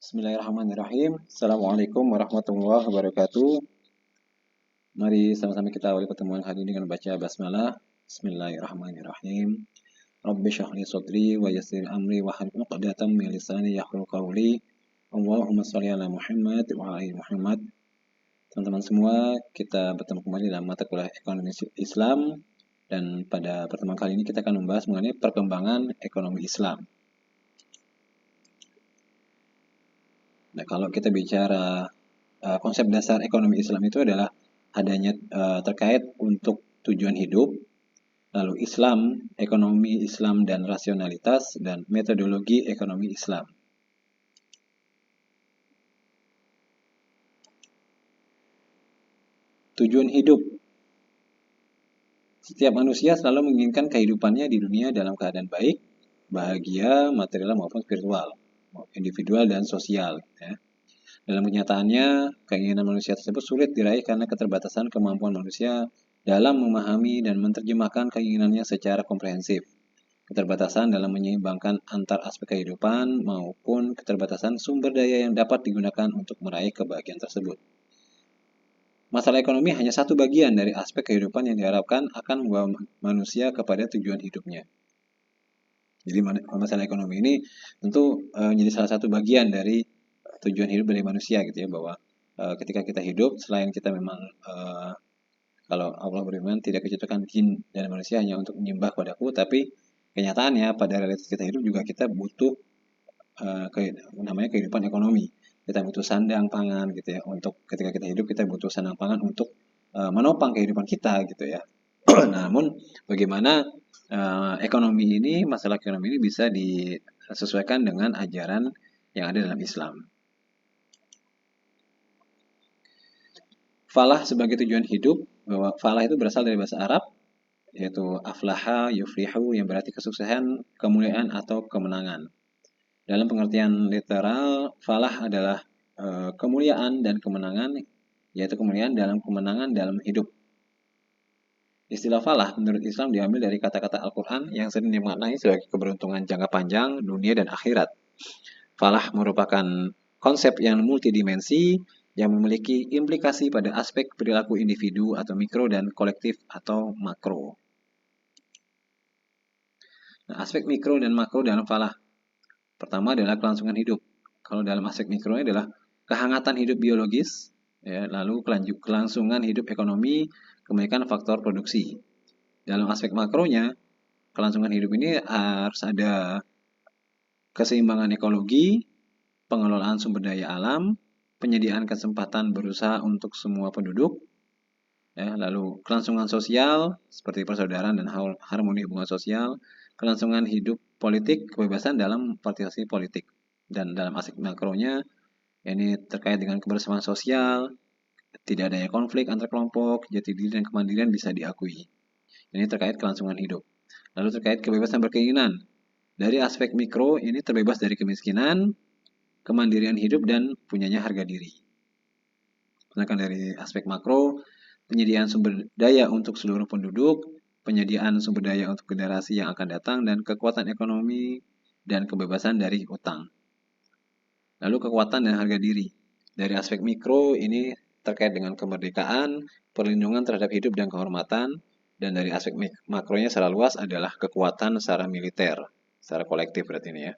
Bismillahirrahmanirrahim. Assalamualaikum warahmatullahi wabarakatuh. Mari sama-sama kita awali pertemuan hari ini dengan baca basmalah. Bismillahirrahmanirrahim. Rabbi shrah li sadri wa yassir amri wa hlul 'uqdatam min lisani yafqahu qawli. Allahumma shalli ala Muhammad wa ala ali Muhammad. Teman-teman semua, kita bertemu kembali dalam mata kuliah Ekonomi Islam dan pada pertemuan kali ini kita akan membahas mengenai perkembangan ekonomi Islam. Nah, kalau kita bicara konsep dasar ekonomi Islam itu adalah adanya terkait untuk tujuan hidup, lalu Islam, ekonomi Islam dan rasionalitas, dan metodologi ekonomi Islam. Tujuan hidup. Setiap manusia selalu menginginkan kehidupannya di dunia dalam keadaan baik, bahagia, material maupun spiritual, individual dan sosial. Ya. Dalam kenyataannya, keinginan manusia tersebut sulit diraih karena keterbatasan kemampuan manusia dalam memahami dan menerjemahkan keinginannya secara komprehensif. Keterbatasan dalam menyeimbangkan antar aspek kehidupan maupun keterbatasan sumber daya yang dapat digunakan untuk meraih kebahagiaan tersebut. Masalah ekonomi hanya satu bagian dari aspek kehidupan yang diharapkan akan membawa manusia kepada tujuan hidupnya. Jadi masalah ekonomi ini tentu menjadi salah satu bagian dari tujuan hidup dari manusia gitu ya, bahwa ketika kita hidup, selain kita memang kalau Allah berfirman tidak kuciptakan jin dan manusia hanya untuk menyembah padaku, tapi kenyataannya pada realitas kita hidup juga kita butuh namanya kehidupan ekonomi. Kita butuh sandang pangan gitu ya, untuk ketika kita hidup kita butuh sandang pangan untuk menopang kehidupan kita gitu ya. Namun bagaimana ekonomi ini, masalah ekonomi ini bisa disesuaikan dengan ajaran yang ada dalam Islam. Falah sebagai tujuan hidup, bahwa falah itu berasal dari bahasa Arab, yaitu aflaha yuflihu, yang berarti kesuksesan, kemuliaan atau kemenangan. Dalam pengertian literal, falah adalah kemuliaan dan kemenangan, yaitu kemuliaan dalam kemenangan dalam hidup. Istilah falah menurut Islam diambil dari kata-kata Al-Quran yang sering dimaknai sebagai keberuntungan jangka panjang, dunia dan akhirat. Falah merupakan konsep yang multidimensi yang memiliki implikasi pada aspek perilaku individu atau mikro dan kolektif atau makro. Nah, aspek mikro dan makro dalam falah. Pertama adalah kelangsungan hidup. Kalau dalam aspek mikro adalah kehangatan hidup biologis, ya, lalu kelangsungan hidup ekonomi, kemudian faktor produksi. Dalam aspek makronya, kelangsungan hidup ini harus ada keseimbangan ekologi, pengelolaan sumber daya alam, penyediaan kesempatan berusaha untuk semua penduduk, ya, lalu kelangsungan sosial seperti persaudaraan dan harmoni hubungan sosial, kelangsungan hidup politik, kebebasan dalam partisipasi politik. Dan dalam aspek makronya, ini terkait dengan kebersamaan sosial, tidak adanya konflik antar kelompok, jati diri dan kemandirian bisa diakui. Ini terkait kelangsungan hidup. Lalu terkait kebebasan berkeinginan. Dari aspek mikro, ini terbebas dari kemiskinan, kemandirian hidup, dan punyanya harga diri. Sedangkan dari aspek makro, penyediaan sumber daya untuk seluruh penduduk, penyediaan sumber daya untuk generasi yang akan datang, dan kekuatan ekonomi dan kebebasan dari utang. Lalu kekuatan dan harga diri. Dari aspek mikro ini terkait dengan kemerdekaan, perlindungan terhadap hidup dan kehormatan, dan dari aspek makronya secara luas adalah kekuatan secara militer, secara kolektif berarti ini ya.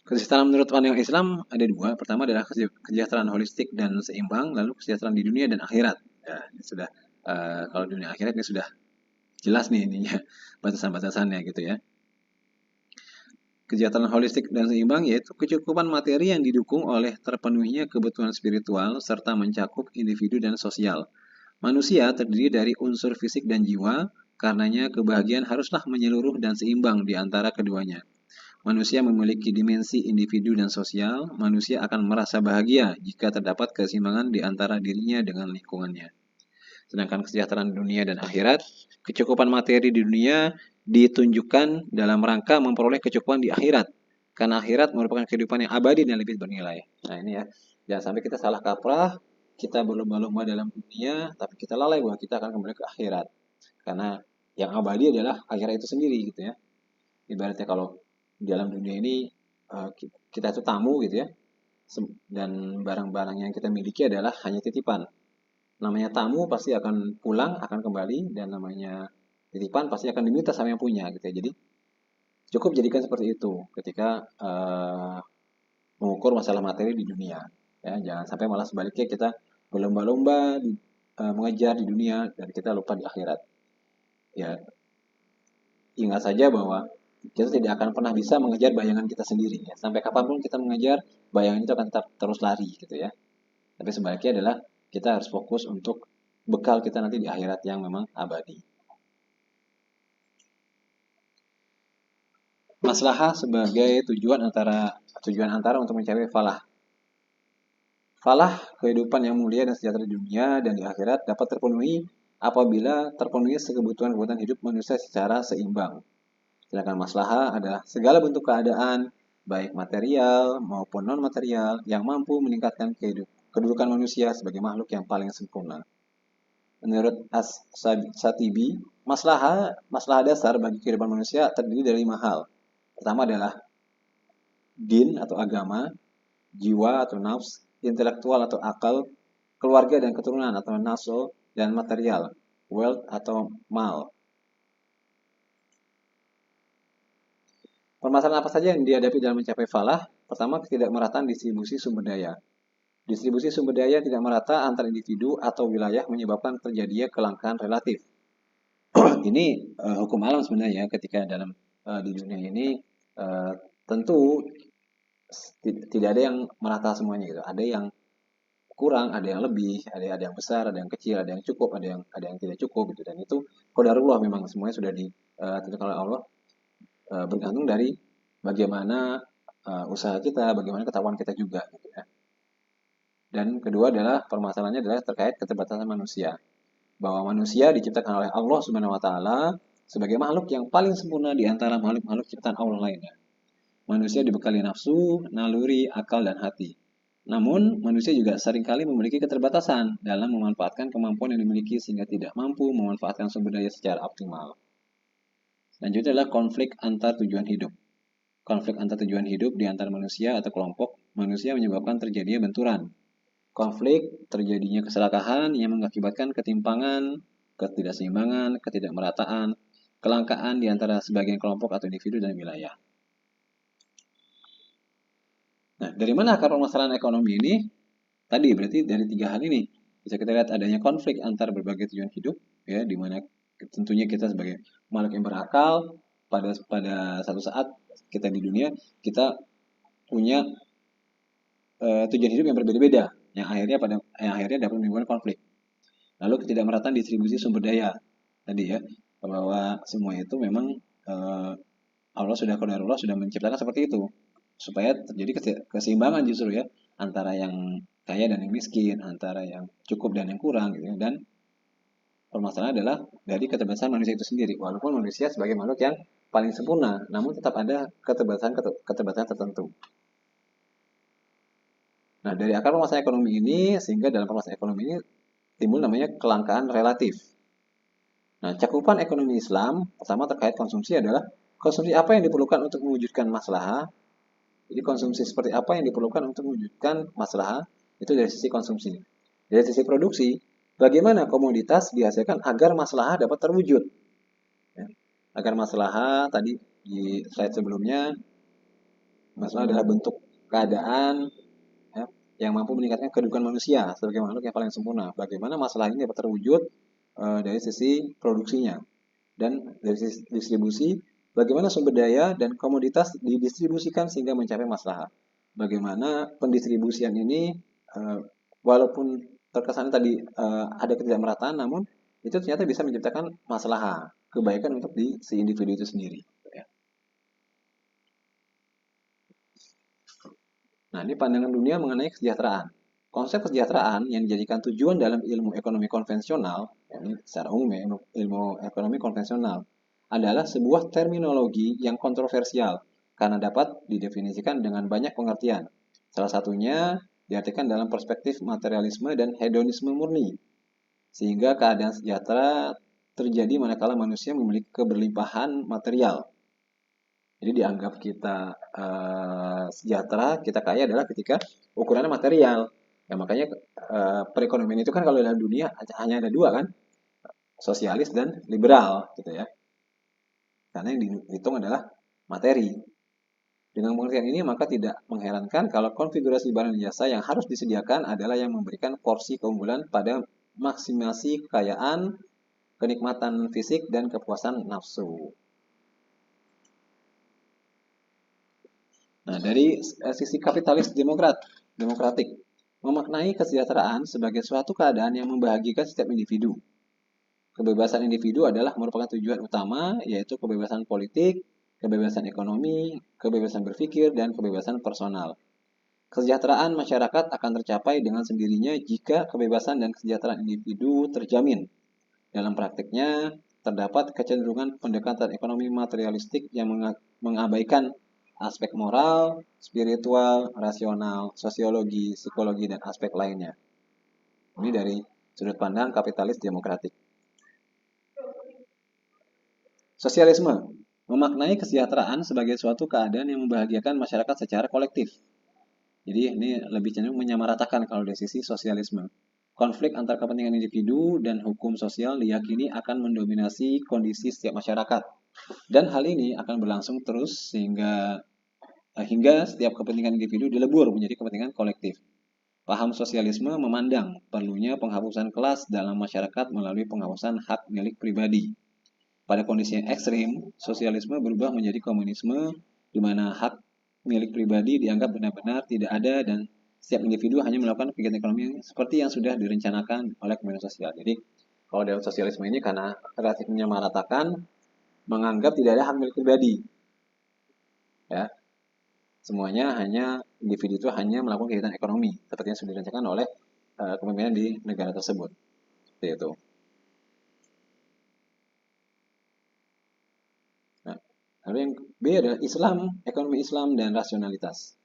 Kesejahteraan menurut pandangan Islam ada dua. Pertama adalah kesejahteraan holistik dan seimbang, lalu kesejahteraan di dunia dan akhirat. Ya, ini sudah kalau dunia akhirat ini sudah jelas nih ininya batasan-batasannya gitu ya. Kesejahteraan holistik dan seimbang yaitu kecukupan materi yang didukung oleh terpenuhinya kebutuhan spiritual serta mencakup individu dan sosial. Manusia terdiri dari unsur fisik dan jiwa, karenanya kebahagiaan haruslah menyeluruh dan seimbang di antara keduanya. Manusia memiliki dimensi individu dan sosial, manusia akan merasa bahagia jika terdapat keseimbangan di antara dirinya dengan lingkungannya. Sedangkan kesejahteraan dunia dan akhirat, kecukupan materi di dunia ditunjukkan dalam rangka memperoleh kecukupan di akhirat. Karena akhirat merupakan kehidupan yang abadi dan lebih bernilai. Nah ini ya, jangan sampai kita salah kaprah, kita berlomba-lomba dalam dunia, tapi kita lalai bahwa kita akan kembali ke akhirat. Karena yang abadi adalah akhirat itu sendiri gitu ya. Ibaratnya kalau di dalam dunia ini kita itu tamu gitu ya, dan barang-barang yang kita miliki adalah hanya titipan. Namanya tamu pasti akan pulang, akan kembali, dan namanya titipan pasti akan diminta sama yang punya gitu ya. Jadi cukup jadikan seperti itu ketika mengukur masalah materi di dunia. Ya, jangan sampai malah sebaliknya kita berlomba-lomba mengejar di dunia dan kita lupa di akhirat. Ya, ingat saja bahwa kita tidak akan pernah bisa mengejar bayangan kita sendiri. Ya. Sampai kapanpun kita mengejar, bayangan itu akan tetap terus lari gitu ya. Tapi sebaliknya adalah kita harus fokus untuk bekal kita nanti di akhirat yang memang abadi. Maslahah sebagai tujuan antara untuk mencapai falah. Falah kehidupan yang mulia dan sejahtera di dunia dan di akhirat dapat terpenuhi apabila terpenuhi kebutuhan-kebutuhan hidup manusia secara seimbang. Sedangkan maslahah adalah segala bentuk keadaan, baik material maupun non-material, yang mampu meningkatkan kedudukan manusia sebagai makhluk yang paling sempurna. Menurut As-Satibi, maslahah dasar bagi kehidupan manusia terdiri dari 5 hal. Pertama adalah din atau agama, jiwa atau nafs, intelektual atau akal, keluarga dan keturunan atau nasl, dan material, wealth atau mal. Permasalahan apa saja yang dihadapi dalam mencapai falah? Pertama, ketidakmerataan distribusi sumber daya. Distribusi sumber daya tidak merata antar individu atau wilayah menyebabkan terjadinya kelangkaan relatif. Ini hukum alam sebenarnya ketika dalam di dunia ini tentu tidak ada yang merata semuanya gitu. Ada yang kurang, ada yang lebih, ada yang besar, ada yang kecil, ada yang cukup, ada yang tidak cukup gitu. Dan itu qadarullah, memang semuanya sudah ditentukan oleh Allah, bergantung dari bagaimana usaha kita, bagaimana ketahuan kita juga gitu ya. Dan kedua adalah permasalahannya adalah terkait keterbatasan manusia. Bahwa manusia diciptakan oleh Allah Subhanahu wa taala sebagai makhluk yang paling sempurna di antara makhluk-makhluk ciptaan Allah lainnya. Manusia dibekali nafsu, naluri, akal, dan hati. Namun, manusia juga seringkali memiliki keterbatasan dalam memanfaatkan kemampuan yang dimiliki sehingga tidak mampu memanfaatkan sumber daya secara optimal. Selanjutnya adalah konflik antar tujuan hidup. Konflik antar tujuan hidup di antara manusia atau kelompok manusia menyebabkan terjadinya benturan. Konflik terjadinya keserakahan yang mengakibatkan ketimpangan, ketidakseimbangan, ketidakmerataan, kelangkaan di antara sebagian kelompok atau individu dan wilayah. Nah, dari mana akar permasalahan ekonomi ini? Tadi berarti dari 3 hal ini. Bisa kita lihat adanya konflik antar berbagai tujuan hidup, ya, di mana tentunya kita sebagai makhluk yang berakal, pada satu saat kita di dunia, kita punya tujuan hidup yang berbeda-beda, yang akhirnya dapat menimbulkan konflik. Lalu ketidakmerataan distribusi sumber daya tadi ya, bahwa semua itu memang Allah sudah menciptakan seperti itu supaya terjadi keseimbangan justru ya, antara yang kaya dan yang miskin, antara yang cukup dan yang kurang gitu. Dan permasalahan adalah dari keterbatasan manusia itu sendiri. Walaupun manusia sebagai makhluk yang paling sempurna, namun tetap ada keterbatasan tertentu. Nah, dari akar permasalahan ekonomi ini, sehingga dalam permasalahan ekonomi ini timbul namanya kelangkaan relatif. Nah, cakupan ekonomi Islam pertama terkait konsumsi adalah konsumsi apa yang diperlukan untuk mewujudkan maslahah. Jadi konsumsi seperti apa yang diperlukan untuk mewujudkan maslahah itu dari sisi konsumsi. Dari sisi produksi, bagaimana komoditas dihasilkan agar maslahah dapat terwujud. Ya. Agar maslahah tadi di slide sebelumnya, maslahah adalah bentuk keadaan ya, yang mampu meningkatkan kedudukan manusia sebagai makhluk yang paling sempurna. Bagaimana masalah ini dapat terwujud dari sisi produksinya, dan dari sisi distribusi, bagaimana sumber daya dan komoditas didistribusikan sehingga mencapai maslahat. Bagaimana pendistribusian ini walaupun terkesan tadi ada ketidakmerataan, namun itu ternyata bisa menciptakan maslahat, kebaikan untuk si individu itu sendiri. Nah, ini pandangan dunia mengenai kesejahteraan. Konsep kesejahteraan yang dijadikan tujuan dalam ilmu ekonomi konvensional, ini secara umum ya, ilmu ekonomi konvensional, adalah sebuah terminologi yang kontroversial karena dapat didefinisikan dengan banyak pengertian. Salah satunya diartikan dalam perspektif materialisme dan hedonisme murni, sehingga keadaan sejahtera terjadi manakala manusia memiliki keberlimpahan material. Jadi dianggap kita sejahtera, kita kaya adalah ketika ukurannya material. Ya makanya perekonomian itu kan kalau dalam dunia hanya ada dua kan, sosialis dan liberal gitu ya. Karena yang dihitung adalah materi. Dengan pengertian ini maka tidak mengherankan kalau konfigurasi barang dan jasa yang harus disediakan adalah yang memberikan porsi keunggulan pada maksimasi kekayaan, kenikmatan fisik, dan kepuasan nafsu. Nah, dari sisi kapitalis demokratik, memaknai kesejahteraan sebagai suatu keadaan yang membahagiakan setiap individu. Kebebasan individu adalah merupakan tujuan utama, yaitu kebebasan politik, kebebasan ekonomi, kebebasan berpikir, dan kebebasan personal. Kesejahteraan masyarakat akan tercapai dengan sendirinya jika kebebasan dan kesejahteraan individu terjamin. Dalam praktiknya, terdapat kecenderungan pendekatan ekonomi materialistik yang mengabaikan aspek moral, spiritual, rasional, sosiologi, psikologi, dan aspek lainnya. Ini dari sudut pandang kapitalis demokratik. Sosialisme memaknai kesejahteraan sebagai suatu keadaan yang membahagiakan masyarakat secara kolektif. Jadi ini lebih cenderung menyamaratakan kalau dari sisi sosialisme. Konflik antar kepentingan individu dan hukum sosial diyakini akan mendominasi kondisi setiap masyarakat. Dan hal ini akan berlangsung terus hingga setiap kepentingan individu dilebur menjadi kepentingan kolektif. Paham sosialisme memandang perlunya penghapusan kelas dalam masyarakat melalui penghapusan hak milik pribadi. Pada kondisi yang ekstrim, sosialisme berubah menjadi komunisme, di mana hak milik pribadi dianggap benar-benar tidak ada dan setiap individu hanya melakukan kegiatan ekonomi seperti yang sudah direncanakan oleh kementerian sosial. Jadi, kalau dalam sosialisme ini karena relatif menyamaratakan, menganggap tidak ada hak milik pribadi. Ya, semuanya hanya individu itu hanya melakukan kegiatan ekonomi seperti yang sudah direncanakan oleh kepemimpinan di negara tersebut. Seperti itu. Nah, lalu yang B adalah Islam, ekonomi Islam dan rasionalitas.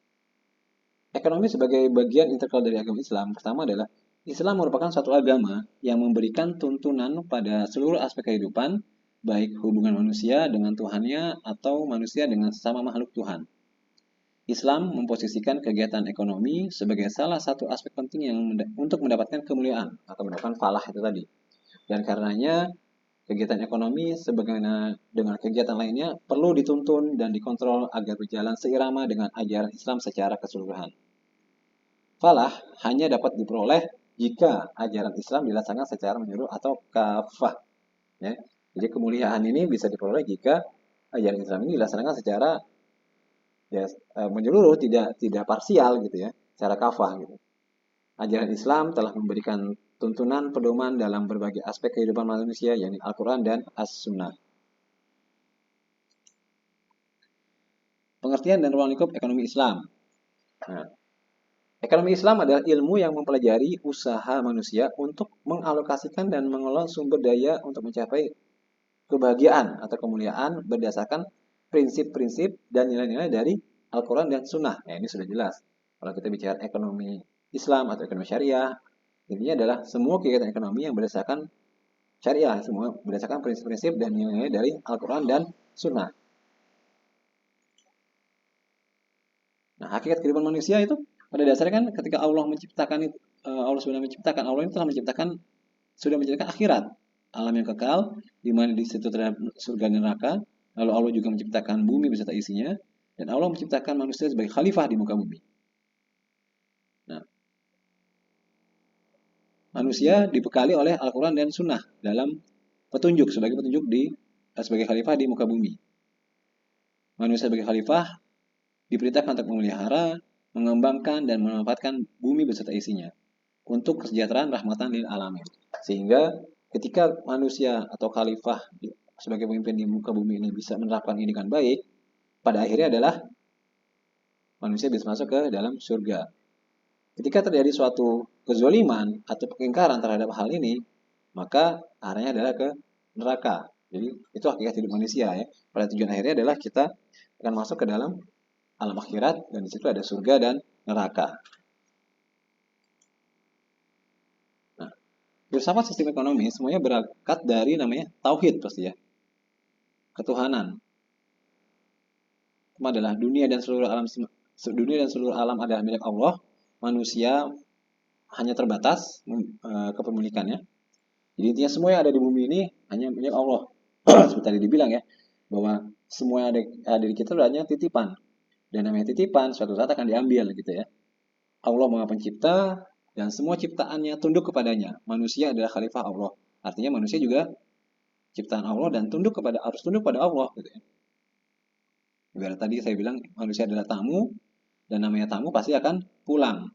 Ekonomi sebagai bagian integral dari agama Islam, pertama adalah Islam merupakan suatu agama yang memberikan tuntunan pada seluruh aspek kehidupan, baik hubungan manusia dengan Tuhannya atau manusia dengan sesama makhluk Tuhan. Islam memposisikan kegiatan ekonomi sebagai salah satu aspek penting yang untuk mendapatkan kemuliaan atau mendapatkan falah itu tadi. Dan karenanya kegiatan ekonomi sebagaimana dengan kegiatan lainnya perlu dituntun dan dikontrol agar berjalan seirama dengan ajaran Islam secara keseluruhan. Falah hanya dapat diperoleh jika ajaran Islam dilaksanakan secara menyeluruh atau kafah. Ya. Jadi kemuliaan ini bisa diperoleh jika ajaran Islam ini dilaksanakan secara menyeluruh, tidak parsial gitu ya, secara kafah gitu. Ajaran Islam telah memberikan tuntunan pedoman dalam berbagai aspek kehidupan manusia, yakni Al-Quran dan As-Sunnah. Pengertian dan ruang lingkup ekonomi Islam. Nah, ekonomi Islam adalah ilmu yang mempelajari usaha manusia untuk mengalokasikan dan mengelola sumber daya untuk mencapai kebahagiaan atau kemuliaan berdasarkan prinsip-prinsip dan nilai-nilai dari Al-Quran dan Sunnah. Nah, ini sudah jelas. Kalau kita bicara ekonomi Islam atau ekonomi syariah, intinya adalah semua kegiatan ekonomi yang berdasarkan syariah, semua berdasarkan prinsip-prinsip dan nilai-nilai dari Al-Quran dan Sunnah. Nah, hakikat kehidupan manusia itu pada dasarnya kan ketika Allah menciptakan itu, Allah sudah menciptakan, Allah itu telah menciptakan, sudah menciptakan akhirat, alam yang kekal, di mana di situ terdapat surga dan neraka. Lalu Allah juga menciptakan bumi beserta isinya, dan Allah menciptakan manusia sebagai khalifah di muka bumi. Nah, manusia dibekali oleh Al-Quran dan Sunnah dalam petunjuk sebagai sebagai khalifah di muka bumi. Manusia sebagai khalifah diperintahkan untuk memelihara, mengembangkan dan memanfaatkan bumi beserta isinya untuk kesejahteraan rahmatan lil alamin. Sehingga ketika manusia atau khalifah sebagai pemimpin di muka bumi ini bisa menerapkan ini dengan baik, pada akhirnya adalah manusia bisa masuk ke dalam surga. Ketika terjadi suatu kezaliman atau pengingkaran terhadap hal ini, maka arahnya adalah ke neraka. Jadi itu hakikat hidup manusia ya. Pada tujuan akhirnya adalah kita akan masuk ke dalam alam akhirat, dan di situ ada surga dan neraka. Nah, filsafat sistem ekonomi semuanya berangkat dari namanya tauhid pasti ya, ketuhanan. Pertama adalah dunia dan seluruh alam adalah milik Allah. Manusia hanya terbatas kepemilikannya. Jadi intinya semua yang ada di bumi ini hanya milik Allah. Seperti tadi dibilang ya, bahwa semua yang ada di kita hanya titipan. Dan namanya titipan suatu saat akan diambil gitu ya. Allah Maha Pencipta dan semua ciptaannya tunduk kepadanya. Manusia adalah khalifah Allah. Artinya manusia juga ciptaan Allah dan harus tunduk pada Allah gitu ya. Ibarat tadi saya bilang manusia adalah tamu dan namanya tamu pasti akan pulang.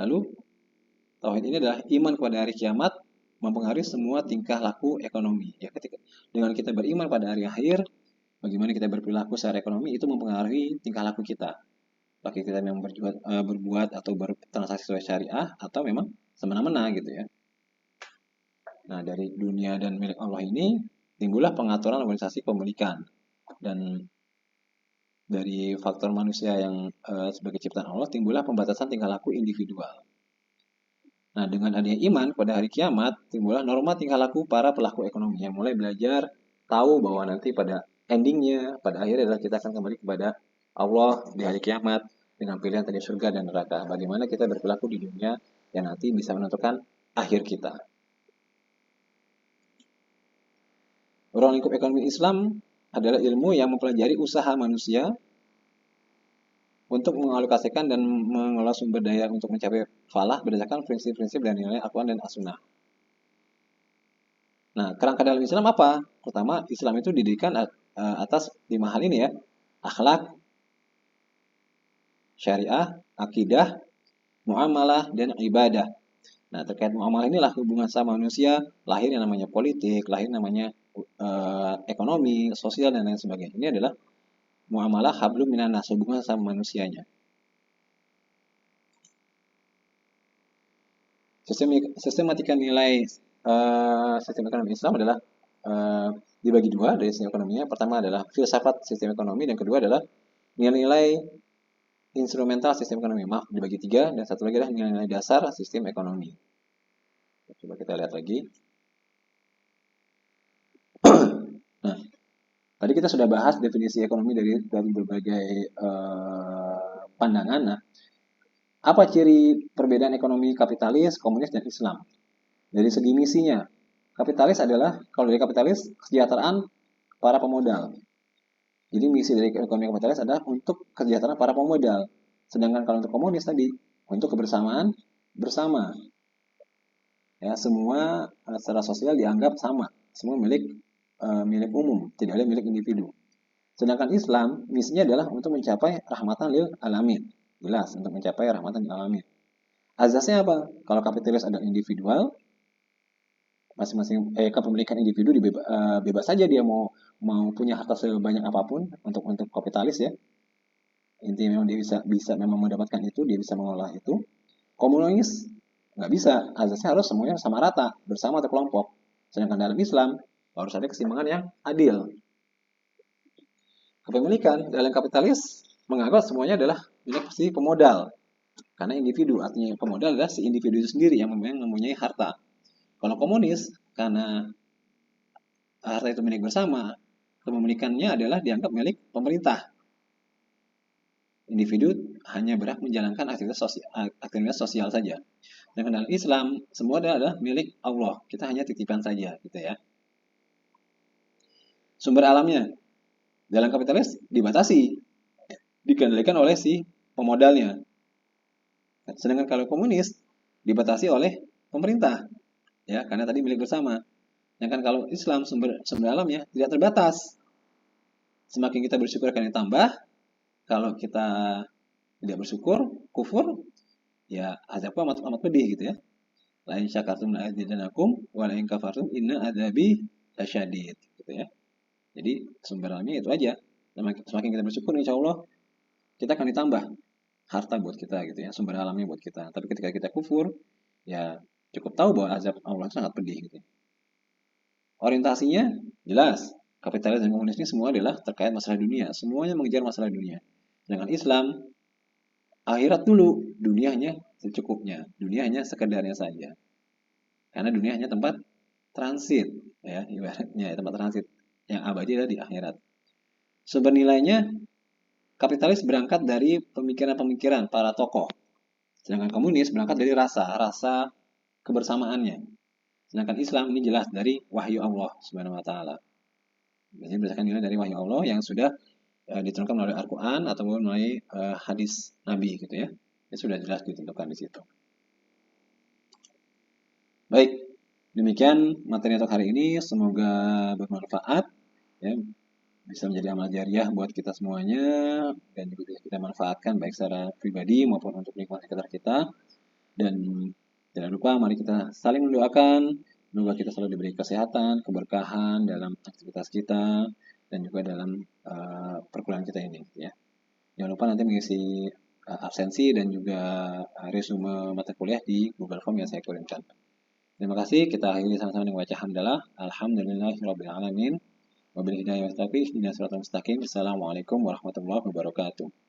Lalu tauhid ini adalah iman kepada hari kiamat mempengaruhi semua tingkah laku ekonomi. Ya, ketika dengan kita beriman pada hari akhir, bagaimana kita berperilaku secara ekonomi itu mempengaruhi tingkah laku kita. Apakah kita memang berbuat atau bertransaksi sesuai syariah atau memang semena-mena gitu ya. Nah, dari dunia dan milik Allah ini timbullah pengaturan organisasi pemilikan. Dan dari faktor manusia yang sebagai ciptaan Allah timbullah pembatasan tingkah laku individual. Nah, dengan adanya iman pada hari kiamat, timbullah norma tingkah laku para pelaku ekonomi yang mulai belajar tahu bahwa nanti pada endingnya, pada akhirnya adalah kita akan kembali kepada Allah di hari kiamat dengan pilihan tadi surga dan neraka. Bagaimana kita berperilaku di dunia yang nanti bisa menentukan akhir kita. Ruang lingkup ekonomi Islam adalah ilmu yang mempelajari usaha manusia untuk mengalokasikan dan mengelola sumber daya untuk mencapai falah berdasarkan prinsip-prinsip dan nilai Al-Quran dan As-Sunnah. Nah, kerangka dalam Islam apa? Pertama, Islam itu didirikan atas 5 hal ini ya. Akhlak, syariah, akidah, muamalah, dan ibadah. Nah, terkait muamalah inilah hubungan sama manusia, lahir yang namanya politik, lahir namanya ekonomi, sosial, dan lain sebagainya. Ini adalah muamalah hablum minan nas, hubungan sama manusianya. Sistematika nilai sistem ekonomi Islam adalah dibagi dua dari sistem ekonominya. Pertama adalah filsafat sistem ekonomi, dan kedua adalah nilai-nilai instrumental sistem ekonomi. Maaf, dibagi tiga, dan satu lagi adalah nilai-nilai dasar sistem ekonomi. Coba kita lihat lagi. Nah, tadi kita sudah bahas definisi ekonomi dari berbagai pandangan. Nah, apa ciri perbedaan ekonomi kapitalis, komunis, dan Islam? Dari segi misinya, kapitalis adalah, kalau dari kapitalis, kesejahteraan para pemodal. Jadi misi dari ekonomi kapitalis adalah untuk kesejahteraan para pemodal. Sedangkan kalau untuk komunis tadi, untuk kebersamaan bersama. Ya, semua secara sosial dianggap sama, semua milik umum, tidak ada milik individu. Sedangkan Islam, misinya adalah untuk mencapai rahmatan lil alamin. Jelas, untuk mencapai rahmatan lil alamin. Azasnya apa? Kalau kapitalis ada individual, masing-masing kepemilikan individu bebas saja dia mau punya harta sebanyak apapun untuk kapitalis ya. Intinya memang dia bisa memang mendapatkan itu, dia bisa mengolah itu. Komunis nggak bisa, azasnya harus semuanya sama rata, bersama atau kelompok. Sedangkan dalam Islam harus ada keseimbangan yang adil. Kepemilikan dalam kapitalis menganggap semuanya adalah milik si pemodal. Karena individu, artinya pemodal adalah si individu itu sendiri yang mempunyai harta. Kalau komunis, karena harta itu milik bersama, kepemilikannya adalah dianggap milik pemerintah. Individu hanya berhak menjalankan aktivitas sosial saja. Dan dalam Islam, semua adalah milik Allah. Kita hanya titipan saja, gitu ya. Sumber alamnya dalam kapitalis dibatasi, dikendalikan oleh si pemodalnya. Sedangkan kalau komunis dibatasi oleh pemerintah, ya, karena tadi milik bersama. Sedangkan kalau Islam sumber alamnya tidak terbatas. Semakin kita bersyukur akan ditambah. Kalau kita tidak bersyukur, kufur, ya azabku amat pedih gitu ya. La in syakartum la azidannakum wa la in kafartum inna adzabi lasyadid gitu ya. Jadi sumber alamnya itu aja. Semakin kita bersyukur, insya Allah kita akan ditambah harta buat kita gitu ya, sumber alamnya buat kita. Tapi ketika kita kufur, ya cukup tahu bahwa azab Allah sangat pedih gitu. Orientasinya jelas, kapitalis dan komunis ini semua adalah terkait masalah dunia. Semuanya mengejar masalah dunia. Dengan Islam, akhirat dulu, dunia hanya secukupnya, dunia hanya sekedarnya saja. Karena dunia hanya tempat transit, ya ibaratnya tempat transit yang abadi adalah di akhirat. Sumber nilainya, kapitalis berangkat dari pemikiran-pemikiran para tokoh, sedangkan komunis berangkat dari rasa kebersamaannya. Sedangkan Islam ini jelas dari wahyu Allah Subhanahu wa taala. Jadi berdasarkan nilai dari wahyu Allah yang sudah diturunkan melalui Al-Qur'an ataupun melalui hadis Nabi gitu ya. Ini sudah jelas ditentukan di situ. Baik, demikian materi untuk hari ini, semoga bermanfaat ya, bisa menjadi amal jariah buat kita semuanya dan juga bisa kita manfaatkan baik secara pribadi maupun untuk lingkungan sekitar kita. Dan jangan lupa mari kita saling mendoakan, semoga kita selalu diberi kesehatan, keberkahan dalam aktivitas kita dan juga dalam perkuliahan kita ini ya. Jangan lupa nanti mengisi absensi dan juga resume mata kuliah di Google Form yang saya kirimkan. Terima kasih, kita akhiri sama-sama dengan baca hamdalah. Alhamdulillahirabbil alamin. Wabillahi hidayah wa taufiq. Assalamualaikum warahmatullahi wabarakatuh.